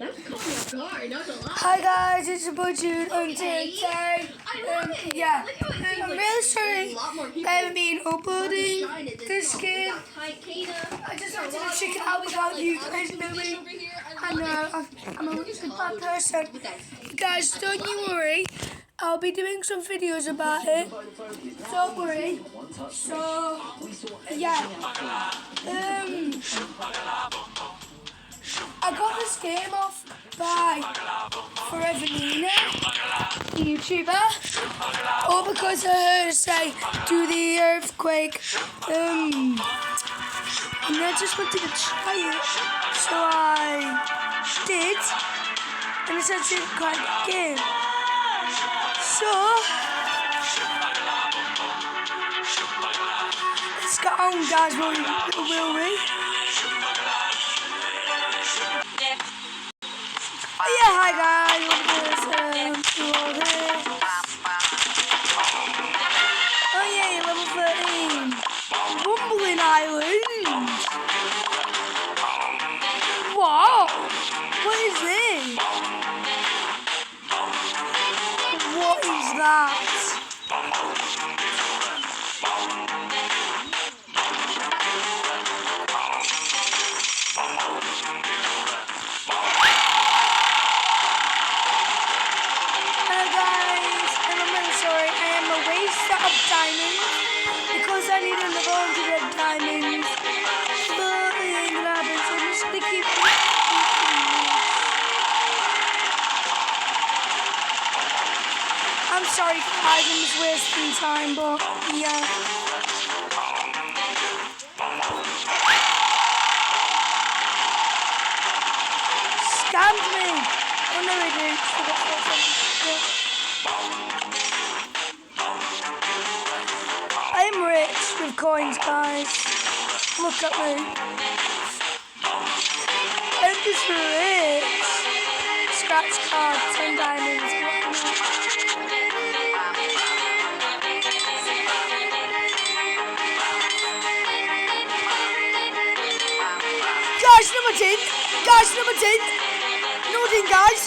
Hi guys, it's your boy Jude, and today, I'm really sorry I haven't been uploading this game. I just wanted to check it out without you guys knowing. I know, I'm a really bad person. Guys, don't you worry, I'll be doing some videos about it. Don't worry. So, yeah. I got this game off by Forever Nina, the YouTuber, all because I heard her say, do the earthquake, and I just wanted to try it, so I did, and it's actually quite a good game. So, let's get on guys, will we? Yeah, hi guys, you all here. Oh yeah, level 13. Rumbling Island. What? What is this? What is that? Of diamonds because I need another 100 diamonds, but it ain't gonna happen, so I'm just gonna keep I'm sorry guys, I'm just wasting time, but yeah. Scammed me! Oh no, I did. I'm rich with coins, guys. Look at me. I'm just rich. Scratch card, 10 diamonds. Guys, number 10. Guys, number 10. Nothing, guys.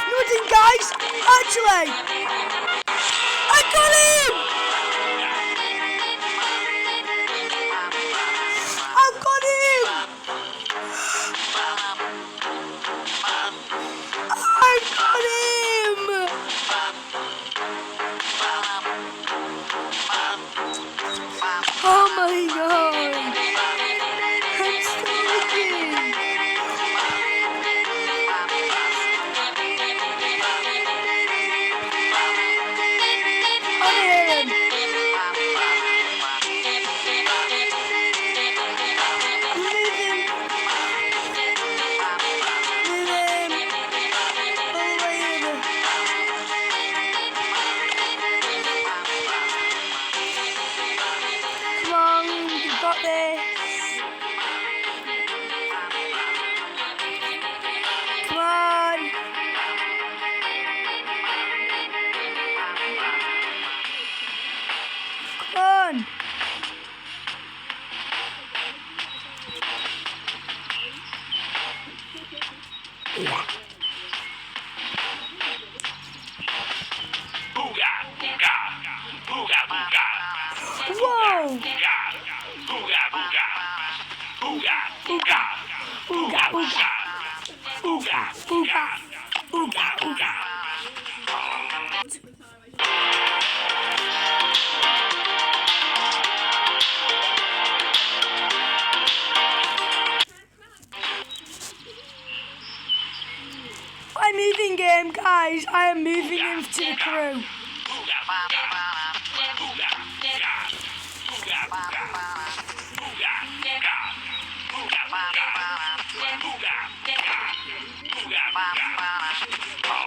Nothing, guys. Actually, I got him. Oh my god! I'm stalking! On him! Got this. Come on. Come on. Yeah. Whoa! Ooga, ooga. Ooga, ooga. Ooga, ooga. I'm moving game, guys. I am moving into the crew.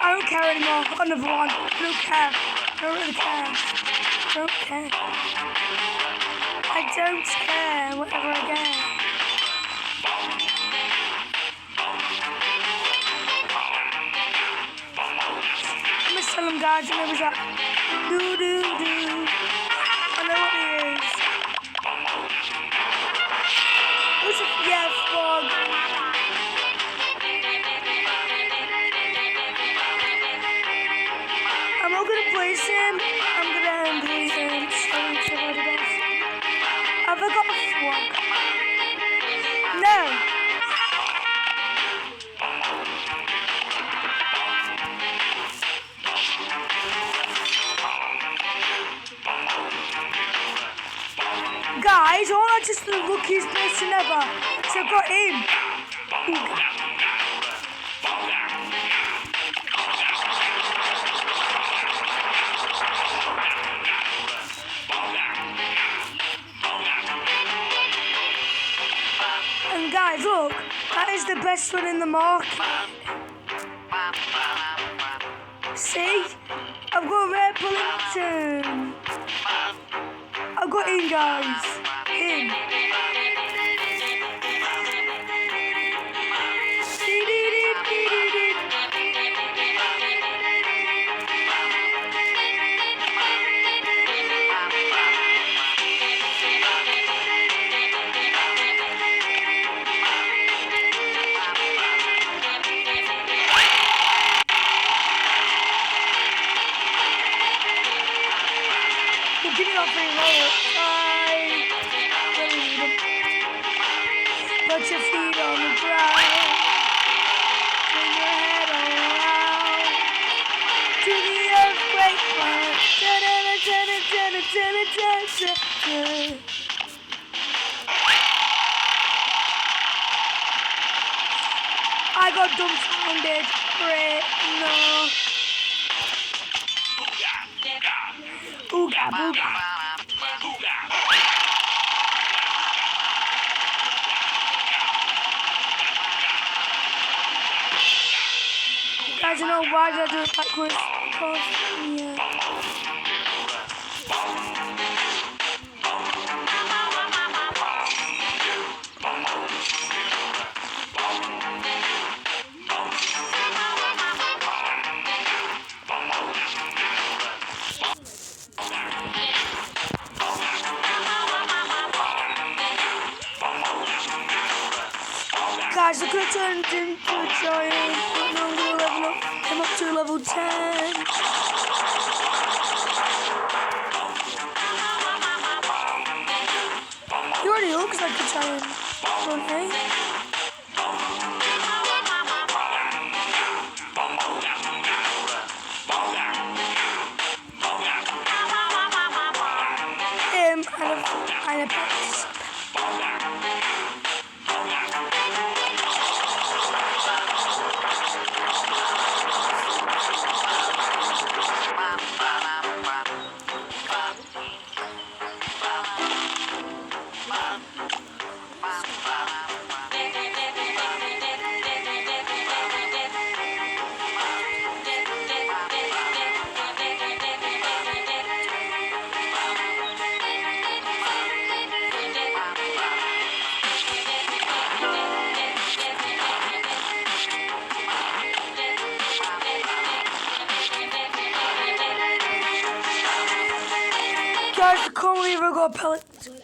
I don't care anymore. I've got another one. I don't care. I don't really care. I don't care. I don't care whatever I get. I'm gonna tell them guys, and it was like doo doo doo. I know what it is. What's a frog? erase him. I'm gonna delete him. Have I got a swag? No. Guys, I'm not just the luckiest person ever. So I've got him. And guys, look, that is the best one in the market. See? I've got Red Bullington. I've got him, guys. Him. Get it off very low. Put your feet on the ground. Turn your head around. To the earthquake part. I got dumbfounded. Great. No. Ooga booga. Guys, you know why did I do it backwards? Because, yeah. Guys, I could have turned into a giant, but now I'm going to level up. I'm up to level 10. He already looks like a giant, don't he? And a practice. Guys, I can't believe I got a Peloton.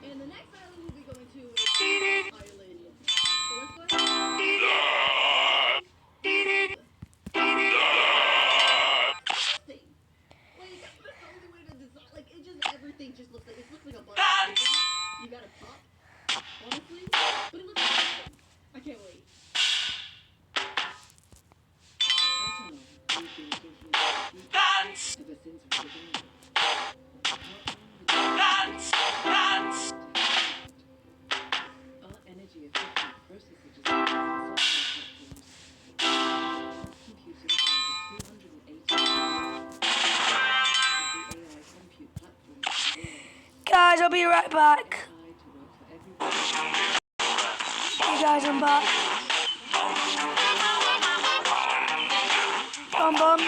And the next island we'll be going to is Ireland. Like, it just, everything just looks like, it looks like a button. You gotta pop, honestly, but it looks awesome. I can't wait. Dance! Dance! Dance! Our energy efficient processor computing over 280 AI compute platform. Guys, I'll be right back. Hey guys, I'm back. Bum bum doo.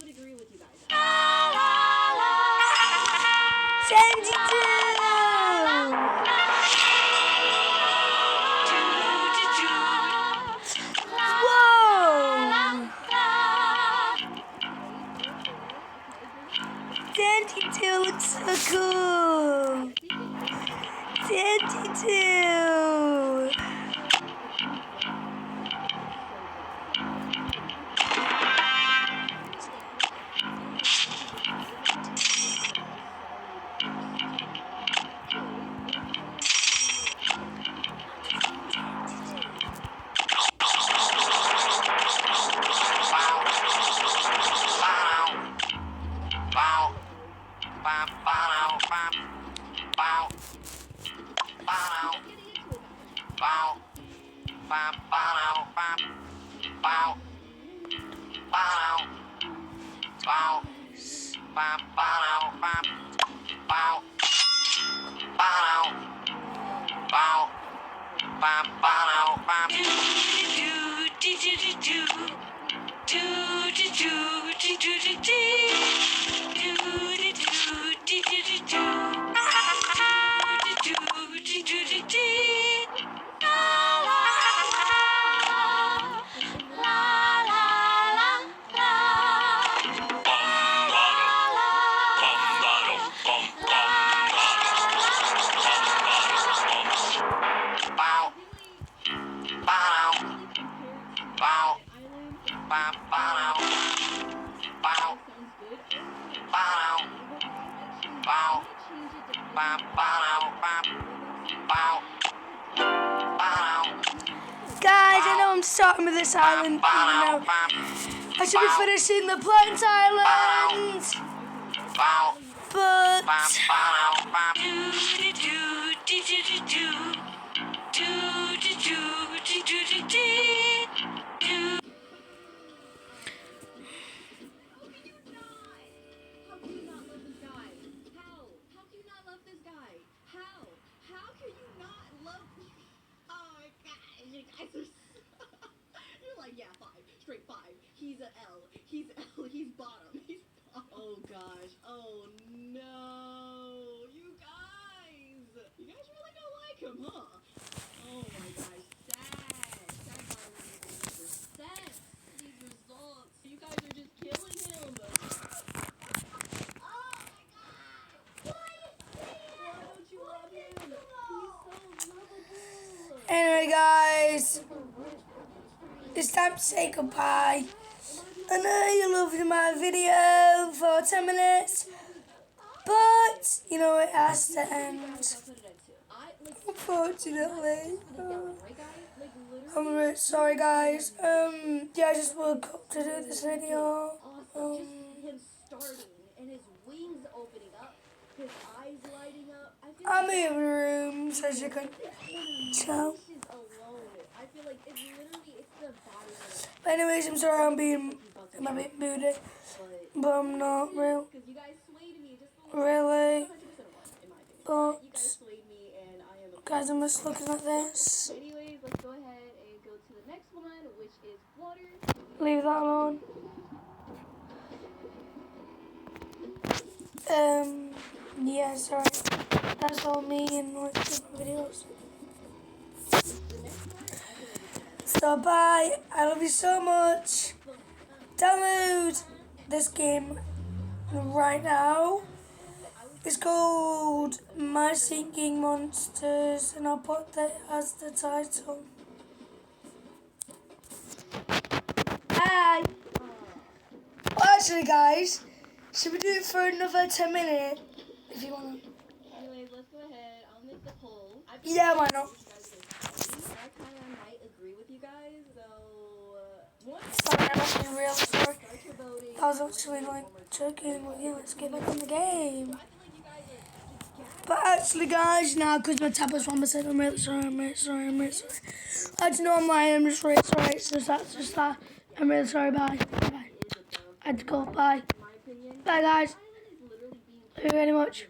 Agree with you guys. 72! 22 looks so cool. 22. Guys, I know I'm starting with this island, even though I should be finishing the Plant Island. But How can you not love this guy? How? How can you not love this guy? How? How can you not love? Oh my god, you guys are. You're like, yeah, 5, straight 5. He's a L. He's L. He's bottom. He's bottom. Oh gosh. Oh no. You guys. You guys really don't like him, huh? Oh my gosh. Sad. Sad by 100%. These results. You guys are just killing him. Oh my god. Why don't you love him? He's so lovable. anyway, guys, it's time to say goodbye. I know you loved my video for 10 minutes, but you know it has to end. Unfortunately. I'm really sorry, guys. Yeah, I just woke up to do this video. Just him starting and his wings opening up, his eyes lighting up. I feel I'm in rooms, as you can tell. she's alone. I feel like it's literally it's the body But anyways, I'm sorry I'm a bit moody, but I'm not real, because you guys swayed me just a little. really. 100% in my opinion. But You guys swayed me and I am. guys, I'm just looking at this. Anyways, let's go ahead and go to the next one, which is water. Leave that alone. Yeah, sorry. That's all me and like different videos. So bye. I love you so much. Download this game right now. It's called My Singing Monsters, and I'll put that as the title. Bye. Well, actually, guys, should we do it for another 10 minutes? If you want to. Anyways, let's go ahead. I'll make the poll. Yeah, why not? I kind of might agree with you guys, so one. Sorry, I'm actually real sorry. Start your voting. I was actually like joking with you. Let's get back in the game. But actually, guys, now because my tab was 1%, I'm really sorry. I just know I'm lying. I'm just really sorry. It's just that. I'm really sorry. Bye. Bye. I had to go. Bye. Bye, guys. Thank you very much.